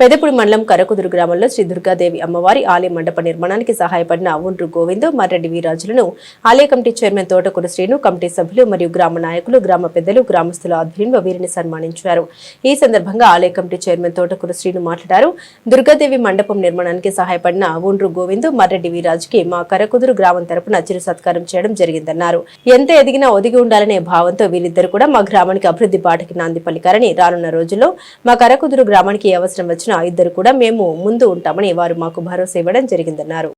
పెదపుడి మండలం కరకుదురు గ్రామంలో శ్రీ దుర్గాదేవి అమ్మవారి ఆలయ మండప నిర్మాణానికి సహాయపడిన ఉండ్రు గోవింద్ మర్రెడ్డి వీరాజులను ఆలయ committee chairman Thotakuru Srinu, committee సభ్యులు మరియు గ్రామ నాయకులు, గ్రామ పెద్దలు, గ్రామస్తుల ఆధ్వర్యంలో వీరిని సన్మానించారు. ఈ సందర్భంగా ఆలయ కమిటీ చైర్మన్ తోటకూరు శ్రీను మాట్లాడారు. దుర్గాదేవి మండపం నిర్మాణానికి సహాయపడిన ఉండ్రు గోవింద్ మర్రెడ్డి వీరాజుకి మా కరకుదురు గ్రామం తరపున చిరు సత్కారం చేయడం జరిగిందన్నారు. ఎంత ఎదిగినా ఒదిగి ఉండాలనే భావంతో వీరిద్దరు కూడా మా గ్రామానికి అభివృద్ధి బాటకి నాంది పలికారని, రానున్న రోజుల్లో మా కరకుదురు గ్రామానికి అవసరం వచ్చిన ఇద్దరు కూడా మేము ముందు ఉంటామని వారు మాకు భరోసా ఇవ్వడం జరిగిందన్నారు.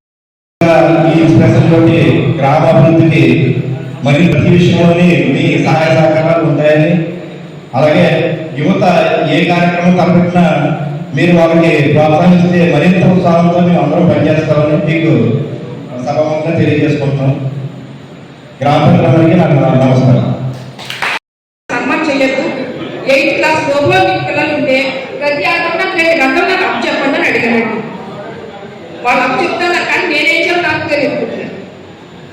అలాగే యువత ఏ కార్యక్రమం తలపెట్టినా మీరు వాళ్ళకి ప్రోత్సహిస్తే మరింత ఉత్సాహంతో మేము అందరం పనిచేస్తామని మీకు సభాముఖంగా తెలియజేసుకుంటున్నాం. గ్రామ ప్రజలందరికీ నాకు నమస్కారం. సన్మానం చేయొద్దు. 8th క్లాస్ లోపల మీ పిల్లలు ఉంటే ప్రతి ఆటంగా గంటలు నాకు అప్పు చెప్పండి అని అడిగానండి. వాళ్ళు అప్పు చెప్తాను కానీ నేనేం చేయాలో నాకు తెలియదు.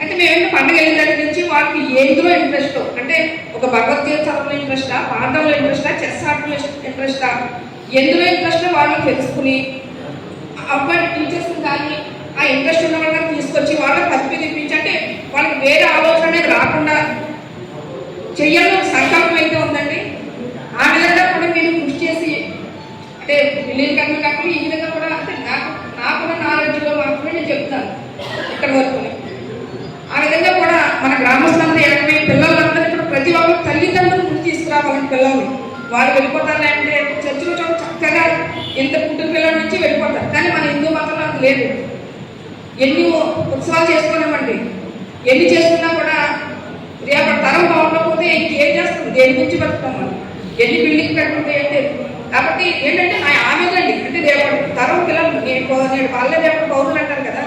అంటే మేము పండుగ వెళ్ళిన దగ్గర నుంచి వాళ్ళకి ఎందులో ఇంట్రెస్ట్, అంటే ఒక భగవద్గీత చదవడంలో ఇంట్రెస్టా, పాఠంలో ఇంట్రెస్టా, చెస్ ఆటలో ఇంట్రెస్టా, ఎందులో ఇంట్రెస్ట్ వాళ్ళు తెలుసుకుని అబ్బాయి టీచర్స్ కానీ ఆ ఇంట్రెస్ట్ ఉన్న వాళ్ళని తీసుకొచ్చి వాళ్ళకి పత్తి తెప్పించి, అంటే వాళ్ళకి వేరే ఆలోచన అనేది రాకుండా చెయ్యాలని సంకల్పం అయితే ఉందండి. ఆ విధంగా కూడా నేను కృషి చేసి, అంటే విలేజ్ కన్నా కాకుండా ఈ విధంగా కూడా, అంటే నాకున్న నాలెడ్జ్లో మాత్రమే నేను చెప్తాను ఇక్కడ వరకు. ఆ విధంగా కూడా మన గ్రామస్తులంతా 80 పిల్లలందరినీ కూడా ప్రతి ఒక్కరు తల్లిదండ్రులు ముందు తీసుకురావాలని పిల్లల్ని. వాళ్ళు వెళ్ళిపోతారు అంటే చర్చలో చక్కగా ఎంత పుట్టిన పిల్లల నుంచి వెళ్ళిపోతారు. కానీ మన హిందూ మతంలో అది లేదు. ఎన్ని ఉత్సవాలు చేసుకున్నామండి, ఎన్ని చేసుకున్నా కూడా రేపటి తరం బాగుండకపోతే ఇంకేం చేస్తుంది, దేని గురించి బతుకుతాం మనం, ఎన్ని బిల్డింగ్ కట్టుకుంటే అంటే. కాబట్టి ఏంటంటే నా ఆవేదండి, అంటే రేపటి తరం పిల్లలు నేను వాళ్ళే రేపటి పౌరులు అంటారు కదా,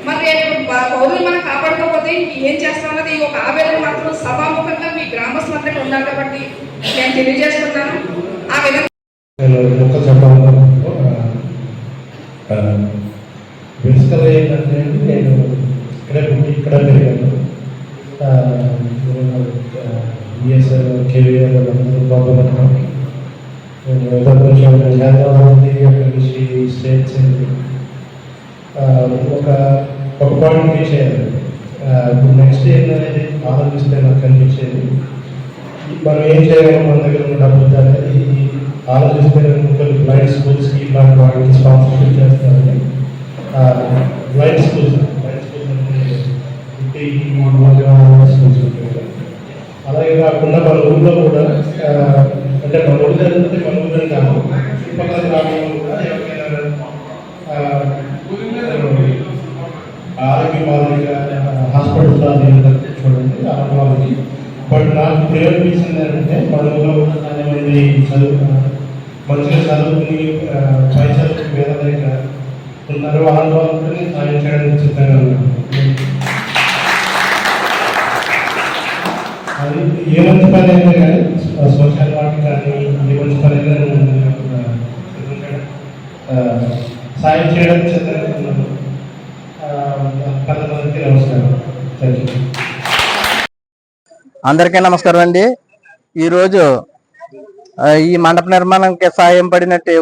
మరి రేపు పౌరులు మనం కాపాడుకోకపోతే ఏం చేస్తామన్నది ఒక ఆవేదన మాత్రం సభాముఖంగా మీ గ్రామస్తులందరికీ ఉండాలి. కాబట్టి నేను తెలియజేస్తున్నాను. ఆ విధంగా బేసికల్గా ఏంటంటే నేను ఇక్కడ పెరిగాను. బిఎస్ఎల్, కేవీఆర్ అందరూ బాగున్నాను. నేను ఏదో కొంచెం హైదరాబాద్ ఉంది, అక్కడి నుంచి స్టేట్స్ ఒక పాయింట్ రీచ్ అయ్యాను. ఇప్పుడు నెక్స్ట్ ఏంటనేది ఆలోచిస్తే నాకు కనిపించేది, మనం ఏం చేయాలి, మన దగ్గర ఉన్న డబ్బులు అనేది ఆలోచిస్తే కొన్ని బ్లైండ్ స్కూల్స్కి ఇలాంటి వాటికి స్పాన్సర్షిప్ చేస్తారని. బ్లైండ్ స్కూల్స్ స్కూల్స్ ఉంటాయి. అలాగే కాకుండా మన ఊళ్ళో కూడా, అంటే మన ఊళ్ళో జరిగితే మన ఊళ్ళో కాదు, చుట్టుపక్కల గ్రామంలో కూడా ఎవరికైనా ఆరోగ్య బాధగా హాస్పిటల్స్ చూడండి ఆరోగ్యాలకి. బట్ నాకు ప్రేరేపించింది ఏంటంటే మన ఊళ్ళో కూడా చాలా మంది మంచిగా చదువుకుని పై చదువుకు వేద దగ్గర ఉన్నారు. అలాంటి వాళ్ళకి సాయం చేయడానికి సిద్ధంగా ఉన్నాను. అది ఏ మంచి పని అయితే కానీ, సోషల్ వాటికి కానీ ఏ మంచి పని అయితే సాయం చేయడానికి సిద్ధంగా ఉన్నాను. అందరికీ నమస్కారం అండి. ఈరోజు ఈ మండప నిర్మాణానికి సాయం పడినట్టు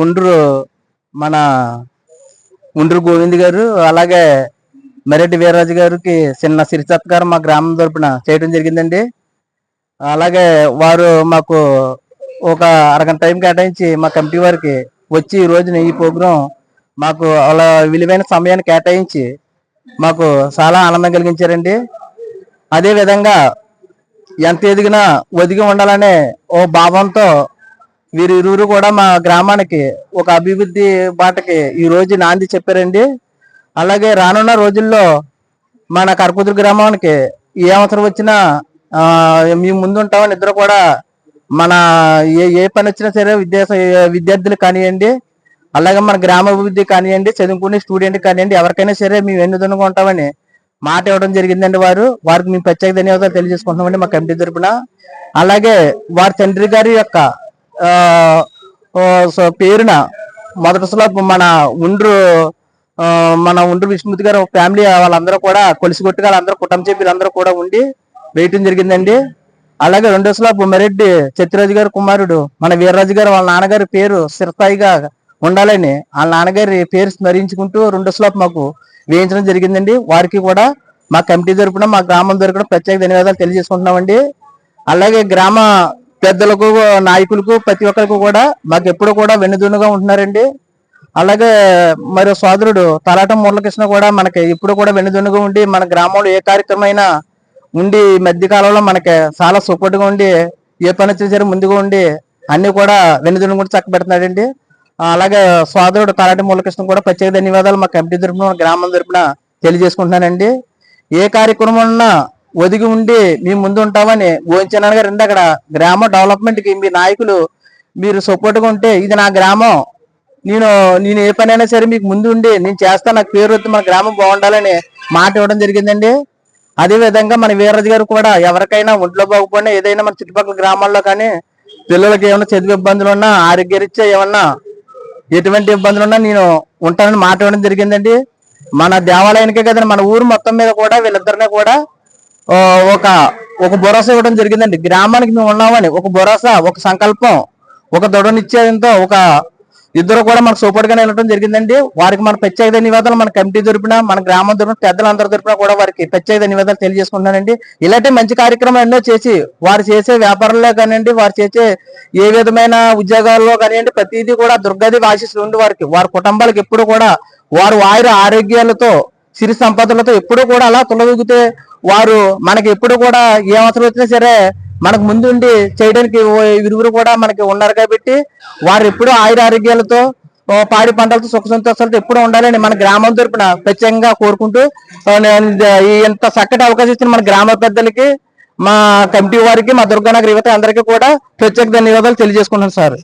ఉండ్రు గోవింద్ గారు, అలాగే మరెడ్డి వీర్రాజు గారికి చిన్న సిరి సత్కారం మా గ్రామం తరపున చేయడం జరిగిందండి. అలాగే వారు మాకు ఒక అరగంట టైం కేటాయించి మా కమిటీ వారికి వచ్చి ఈ రోజున ఈ ప్రోగ్రాం మాకు అలా విలువైన సమయాన్ని కేటాయించి మాకు చాలా ఆనందం కలిగించారండి. అదేవిధంగా ఎంత ఎదిగినా ఒదిగి ఉండాలనే ఓ భావంతో వీరిరువురు కూడా మా గ్రామానికి ఒక అభివృద్ధి బాటకి ఈ రోజు నాంది చెప్పారండి. అలాగే రానున్న రోజుల్లో మన కరకుదురు గ్రామానికి ఏ అవసరం వచ్చినా మేము ముందు ఉంటామని ఇద్దరు కూడా మన ఏ పని వచ్చినా సరే విద్యార్థులు కానివ్వండి, అలాగే మన గ్రామాభివృద్ధి కానివ్వండి, చదువుకునే స్టూడెంట్ కానివ్వండి, ఎవరికైనా సరే మేము ఎన్నుదనుగా ఉంటామని మాట ఇవ్వడం జరిగిందండి. వారికి మేము ప్రత్యేక ధన్యవాదాలు తెలియజేసుకుంటున్నామండి మా కమిటీ తరపున. అలాగే వారి తండ్రి గారి యొక్క పేరున మొదటి మన ఉండ్రు విష్ణుమూర్తి గారు ఫ్యామిలీ వాళ్ళందరూ కూడా కొలిసిగొట్టుగా అందరూ కుటుంబ సభ్యులందరూ కూడా ఉండి వేయటం జరిగిందండి. అలాగే రెండో స్లాబ్ మరెడ్డి చిత్తిరాజు గారి కుమారుడు మన వీర్రాజు గారు వాళ్ళ నాన్నగారి పేరు స్థిరస్థాయిగా ఉండాలని వాళ్ళ నాన్నగారి పేరు స్మరించుకుంటూ రెండో స్లాబ్ మాకు వేయించడం జరిగిందండి. వారికి కూడా మా కమిటీ తరపున మా గ్రామం తరపున ప్రత్యేక ధన్యవాదాలు తెలియజేసుకుంటున్నామండి. అలాగే గ్రామ పెద్దలకు నాయకులకు ప్రతి ఒక్కరికి కూడా మాకు ఎప్పుడు కూడా వెన్నుదన్నుగా ఉంటున్నారండి. అలాగే మరి సోదరుడు తలాటం మురళకృష్ణ కూడా మనకి ఇప్పుడు కూడా వెన్నుదన్నుగా ఉండి మన గ్రామంలో ఏ కార్యక్రమం ఉండి ఈ మధ్య కాలంలో మనకి చాలా సపోర్ట్ గా ఉండి ఏ పని వచ్చేసరి ముందుగా ఉండి అన్ని కూడా వెన్నుదన్ను కూడా చక్కబెడుతున్నాడండి. అలాగే సోదరుడు తలాటి మురళకృష్ణ కూడా ప్రత్యేక ధన్యవాదాలు మా కమిటీ తరపున గ్రామం తరపున తెలియజేసుకుంటున్నానండి. ఏ కార్యక్రమం ఉన్నా ఒదిగి ఉండి మీ ముందు ఉంటామని గోవించనాన్న గారు అక్కడ గ్రామ డెవలప్మెంట్ కి మీ నాయకులు మీరు సపోర్ట్ గా ఉంటే ఇది నా గ్రామం, నేను ఏ పని అయినా సరే మీకు ముందు ఉండి నేను చేస్తాను, నాకు పేరు వస్తే మన గ్రామం బాగుండాలని మాట ఇవ్వడం జరిగిందండి. అదే విధంగా మన వీర్రాజు గారు కూడా ఎవరికైనా ఒంట్లో బాగుపోయినా ఏదైనా మన చుట్టుపక్కల గ్రామాల్లో కానీ పిల్లలకి ఏమైనా చదువు ఇబ్బందులు ఉన్నా ఆరోగ్యరీత్యా ఏమన్నా ఎటువంటి ఇబ్బందులు ఉన్నా నేను ఉంటానని మాట ఇవ్వడం జరిగిందండి. మన దేవాలయానికే కదండి మన ఊరు మొత్తం మీద కూడా వీళ్ళిద్దరిని కూడా ఒక భరోసా ఇవ్వడం జరిగిందండి. గ్రామానికి మేము ఉన్నామని ఒక భరోసా, ఒక సంకల్పం, ఒక దృఢ నిశ్చయంతో ఇద్దరు కూడా మనకు సపోర్ట్ గా నిలవడం జరిగిందండి. వారికి మన ప్రత్యేక ధన్యవాదాలు మన కమిటీ తరపున మన గ్రామం తరపున పెద్దలందరి తరపున కూడా వారికి ప్రత్యేక ధన్యవాదాలు తెలియజేసుకుంటున్నానండి. ఇలాంటి మంచి కార్యక్రమం ఎన్నో చేసి వారు చేసే వ్యాపారంలో కానివ్వండి, వారు చేసే ఏ విధమైన ఉద్యోగాల్లో కానివ్వండి ప్రతిదీ కూడా దుర్గాదేవి ఆశీస్సులు ఉండి వారి కుటుంబాలకు ఎప్పుడు కూడా వారు ఆరోగ్యాలతో సిరి సంపదలతో ఎప్పుడు కూడా అలా తులదూగితే వారు మనకి ఎప్పుడు కూడా ఏ అవసరం వచ్చినా సరే మనకు ముందుండి చేయడానికి ఇరువురు కూడా మనకి ఉన్నారు కాబట్టి వారు ఎప్పుడు ఆరోగ్యాలతో పాడి పంటలతో సుఖ సంతోషాలతో ఎప్పుడు ఉండాలని మన గ్రామం తరపున ప్రత్యేకంగా కోరుకుంటూ ఇంత చక్కటి అవకాశం ఇచ్చిన మన గ్రామ పెద్దలకి, మా కమిటీ వారికి, మా దుర్గానగర్ యువత అందరికీ కూడా ప్రత్యేక ధన్యవాదాలు తెలియజేసుకుంటున్నాను సార్.